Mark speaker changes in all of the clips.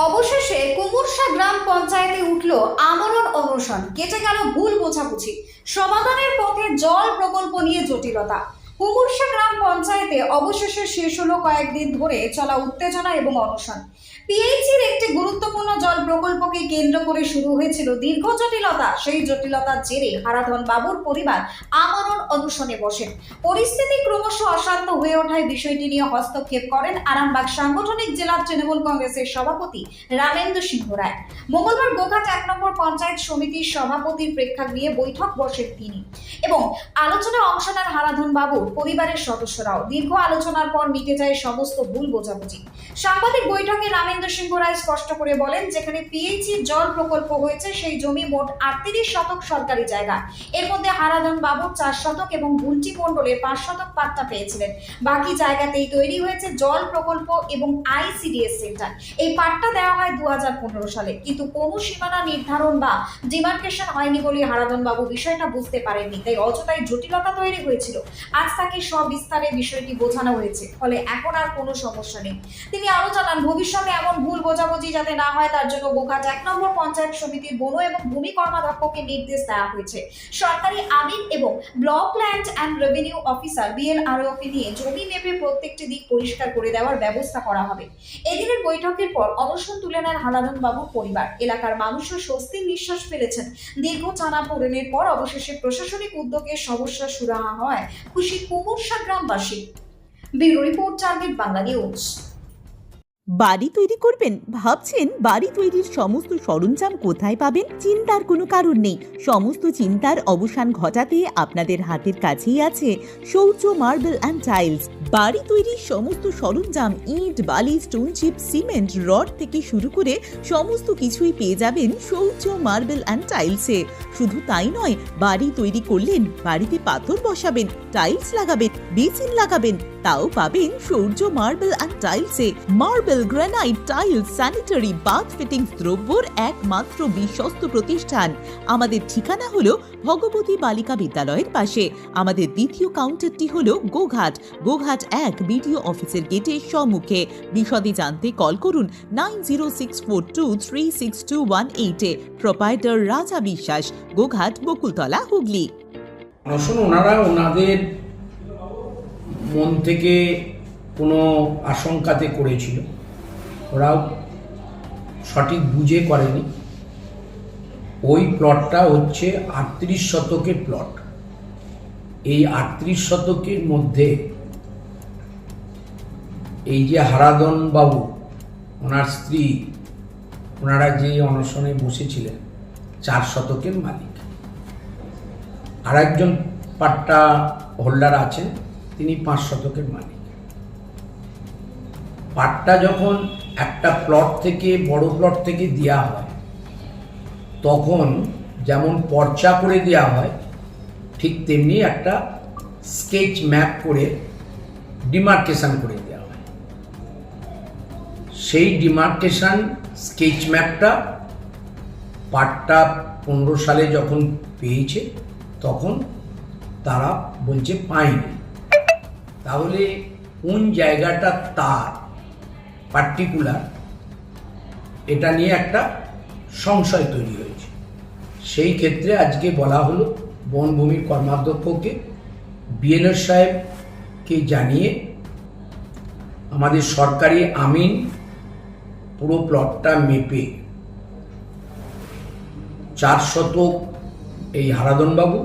Speaker 1: অবশেষে কুমুরশা গ্রাম পঞ্চায়েতে উঠল আমরণ অনশন, কেটে গেল ভুল বোঝাবুঝি, সমাধানের পথে জল প্রকল্প নিয়ে জটিলতা। কুমুরশা গ্রাম পঞ্চায়েতে অবশেষে শেষ হলো কয়েকদিন ধরে চলা উত্তেজনা এবং অনশন। পিএইচির একটি গুরুত্বপূর্ণ জল প্রকল্পকে কেন্দ্র করে শুরু হয়েছিল দীর্ঘ জটিলতা। সেই জটিলতার জেরে হারাধন বাবুর পরিবার আমরণ অনশনে বসেন। পরিস্থিতি ক্রমশ অশান্ত হয়ে ওঠায় বিষয়টি নিয়ে হস্তক্ষেপ করেন আরামবাগ সাংগঠনিক জেলা তৃণমূল কংগ্রেসের সভাপতি রামেন্দ্র সিংহ রায়। মঙ্গলবার গোঘাট ১ নম্বর পঞ্চায়েত সমিতির সভাপতির প্রেক্ষাগৃহে বৈঠক বসেন তিনি এবং আলোচনায় অংশ নেন হারাধন বাবুর পরিবারের সদস্যরাও। দীর্ঘ আলোচনার পর মিটে যায় সমস্ত ভুল বোঝাবুঝি। সাংবাদিক বৈঠকে রামেন্দ্র সিংহ রায় স্পষ্ট করে বলেন, যেখানে পিএইচি জল প্রকল্প হয়েছে সেই জমি মোট ৩৮ শতক সরকারি জায়গা। এর মধ্যে হারাধন বাবুর ৪ শতক এবং বুলটি মণ্ডলের ৫ শতক পাট্টা পেয়েছিলেন। বাকি জায়গাতেই তৈরি হয়েছে জল প্রকল্প এবং আইসিডিএস সেন্টার। এই পাট্টা দেওয়া হয় ২০১৫ সালে, কিন্তু কোনো সীমানা নির্ধারণ বা ডিমার্কেশন হয়নি বলে হারাধন বাবু বিষয়টা বুঝতে পারেননি, তাই অযথাই জটিলতা তৈরি হয়েছিল। আজ তাকে সবিস্তারে বিষয়টি বোঝানো হয়েছে, ফলে এখন আর কোনো সমস্যা নেই। তিনি আরো জানান, ভবিষ্যতে এমন ভুল বোঝাবুঝি যাতে না হয় তার জন্য গোঘাট ১ নম্বর পঞ্চায়েত সমিতির বন এবং ভূমি কর্মাধ্যক্ষকে নির্দেশ দেওয়া হয়েছে। সরকারি আমিন এবং block land and revenue officer বিএলআরওকে নিয়ে জমি মেপে প্রত্যেকটি দিক পরিষ্কার করে দেওয়ার ব্যবস্থা করা হবে। এদিনের বৈঠকের পর অনশন তুলে নেন হারাধন বাবুর পরিবার। এলাকার মানুষও স্বস্তির নিঃশ্বাস ফেলেছেন। দীর্ঘ টানাপোড়েনের পর অবশেষে প্রশাসনিক উদ্যোগে সমস্যা সুরাহা হয় খুশি কুমুরশা গ্রামবাসী। Bureau report, target Bangla news.
Speaker 2: বাড়ি তৈরি করবেন? ভাবছেন বাড়ি তৈরির সমস্ত সরঞ্জাম কোথায় পাবেন? চিন্তার কোনো কারণ নেই। সমস্ত চিন্তার অবসান ঘটাতে আপনাদের হাতের কাছেই আছে শৌর্য মার্বেল অ্যান্ড টাইলস। বাড়ি তৈরির সমস্ত সরঞ্জাম, ইট, বালি, স্টোন চিপ, সিমেন্ট, রড থেকে শুরু করে সমস্ত কিছুই পেয়ে যাবেন শৌর্য মার্বেল অ্যান্ড টাইলসে। শুধু তাই নয়, বাড়ি তৈরি করলেন, বাড়িতে পাথর বসাবেন, টাইলস লাগাবেন, বেসিন লাগাবেন, তাও পাবেন শৌর্য মার্বেল অ্যান্ড টাইলসে। Marble, granite, tiles, sanitary, bath fittings দ্রব্যর একমাত্র বিশ্বস্ত প্রতিষ্ঠান। আমাদের ঠিকানা হলো ভগবতী বালিকা বিদ্যালয়ের পাশে। আমাদের দ্বিতীয় কাউন্টারটি হলো গোঘাট ১ বিডিও অফিসের গেটের সম্মুখে। বিশদে জানতে কল করুন 9064236218 প্রোপাইটার রাজা বিশ্বাস, গোঘাট, বকুলতলা, হুগলি।
Speaker 3: ওনারা ওনাদের মন থেকে কোনো আশঙ্কাতে করেছিল, ওরাও সঠিক বুঝে করেনি। ওই প্লটটা হচ্ছে ৩৮ শতকের প্লট। এই ৩৮ শতকের মধ্যে এই যে হারাধন বাবু, ওনার স্ত্রী, ওনারা যে অনশনে বসেছিলেন ৪ শতকের মালিক। আর একজন পাট্টা হোল্ডার আছেন, তিনি ৫ শতকের মালিক। পাট্টা যখন একটা প্লট থেকে, বড় প্লট থেকে দেওয়া হয়, তখন যেমন পর্চা করে দেওয়া হয়, ঠিক তেমনি একটা স্কেচ ম্যাপ করে ডিমার্কেশন করে দেওয়া হয়। সেই ডিমার্কেশন স্কেচ ম্যাপটা পাট্টা ১৫ সালে যখন পেয়েছে, তখন তারা বলছে পায়নি। তাহলে কোন জায়গাটা তার পার্টিকুলার, এটা নিয়ে একটা সংশয় তৈরি হয়েছে। সেই ক্ষেত্রে আজকে বলা হলো বনভূমির কর্মাধ্যক্ষকে, বিএলও সাহেবকে জানিয়ে আমাদের সরকারি আমিন পুরো প্লটটা মেপে ৪ শতক এই হারাধন বাবু,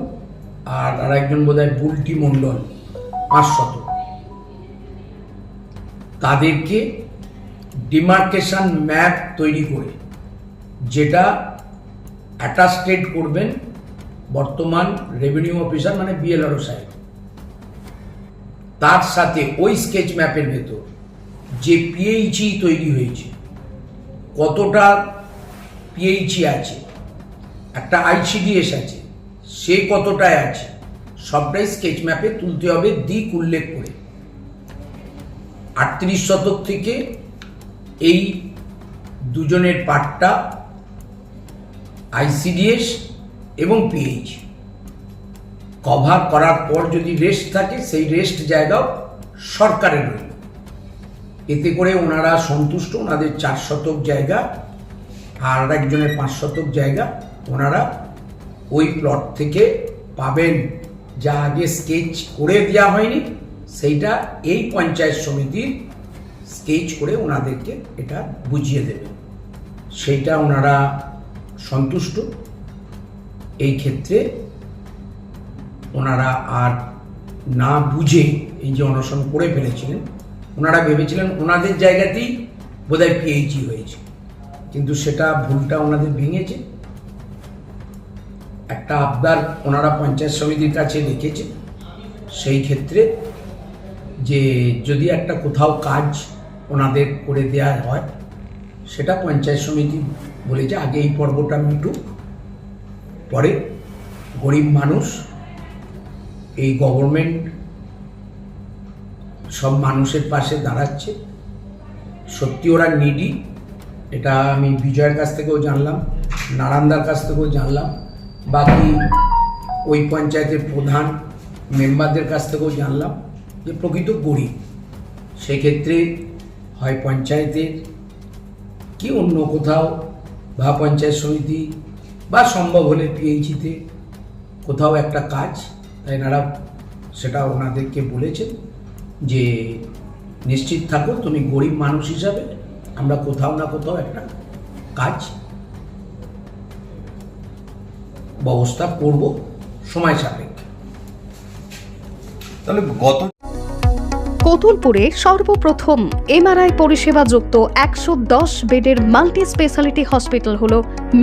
Speaker 3: আর আরেকজন বোধহয় বুলটি মণ্ডল ৫ শতক, তাদেরকে ডিমার্কেশন ম্যাপ তৈরি করে, যেটা অ্যাটাস্টেড করবেন বর্তমান রেভিনিউ অফিসার মানে বিএলআরও সাহেব। তার সাথে ওই স্কেচ ম্যাপের ভেতর যে পিএইচই তৈরি হয়েছে, কতটা পিএইচই আছে, একটা আইসিডিএস আছে, সে কতটায় আছে, সবটাই স্কেচ ম্যাপে তুলতে হবে, দিক উল্লেখ করে। ৩৮ শতক থেকে এই দুজনের পাট্টা আইসিডিএস এবং পিএইচ কভার করার পর যদি রেস্ট থাকে, সেই রেস্ট জায়গাও সরকারের রইল। এতে করে ওনারা সন্তুষ্ট। ওনাদের 4 শতক জায়গা আর একজনের 5 শতক জায়গা ওনারা ওই প্লট থেকে পাবেন। যা আগে স্কেচ করে দেওয়া হয়নি সেইটা এই পঞ্চায়েত সমিতির স্কেচ করে ওনাদেরকে এটা বুঝিয়ে দেবে, সেইটা ওনারা সন্তুষ্ট। এই ক্ষেত্রে ওনারা আর না বুঝে এই যে অনশন করে ফেলেছিলেন, ওনারা ভেবেছিলেন ওনাদের জায়গাতেই বোধহয় পিএইচই হয়েছে, কিন্তু সেটা ভুলটা ওনাদের ভেঙেছে। একটা আবদার ওনারা পঞ্চায়েত সমিতির কাছে রেখেছে, সেই ক্ষেত্রে যে যদি একটা কোথাও কাজ ওনাদের করে দেওয়া হয় সেটা পঞ্চায়েত সমিতি বলেছে আগে এই পর্বটা মিটুক, পরে গরিব মানুষ, এই গভর্নমেন্ট সব মানুষের পাশে দাঁড়াচ্ছে। সত্যি ওরা নিডি, এটা আমি বিজয়ের কাছ থেকেও জানলাম, নারায়ণদার কাছ থেকেও জানলাম, বাকি ওই পঞ্চায়েতের প্রধান মেম্বারদের কাছ থেকেও জানলাম যে প্রকৃত গরিব। সেক্ষেত্রে হয় পঞ্চায়েতের কি অন্য কোথাও বা পঞ্চায়েত সমিতি বা সম্ভব হলে পিএইচিতে কোথাও একটা কাজ, তাই এনারা সেটা ওনাদেরকে বলেছেন যে নিশ্চিত থাকো তুমি গরিব মানুষ হিসাবে আমরা কোথাও না কোথাও একটা কাজ ব্যবস্থা করব সময় সাপেক্ষে।
Speaker 4: তাহলে গত
Speaker 5: কতুলপুরে সর্বপ্রথম এমআরআই পরিষেবা যুক্ত 110 বেডের মাল্টি স্পেশালিটি হসপিটাল হল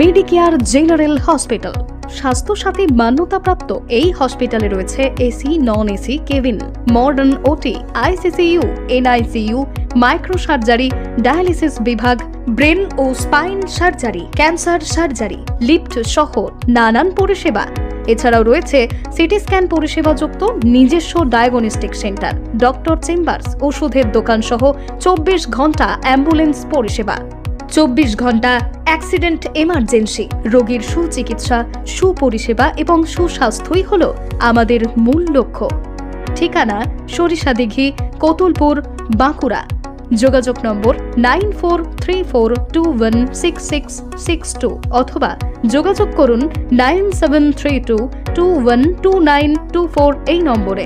Speaker 5: মেডিকেয়ার জেনারেল হসপিটাল। স্বাস্থ্যসাথী মান্যতাপ্রাপ্ত এই হসপিটালে রয়েছে AC, non AC cabin, modern OT, ICCU, NICU, micro surgery, dialysis বিভাগ, ব্রেন ও spine surgery, cancer surgery, lift সহ নানান পরিষেবা। এছাড়াও রয়েছে সিটি স্ক্যান পরিষেবা যুক্ত নিজস্ব ডায়াগনস্টিক সেন্টার, ডক্টর চেম্বার্স, ওষুধের দোকান সহ 24 ঘন্টা অ্যাম্বুলেন্স পরিষেবা, 24 ঘন্টা অ্যাক্সিডেন্ট এমার্জেন্সি। রোগীর সুচিকিৎসা, সুপরিষেবা এবং সুস্বাস্থ্যই হল আমাদের মূল লক্ষ্য। ঠিকানা সরিষাদিঘি, কতুলপুর, বাঁকুড়া। যোগাযোগ নম্বর 9434216662 অথবা যোগাযোগ করুন 9732212924 এই নম্বরে।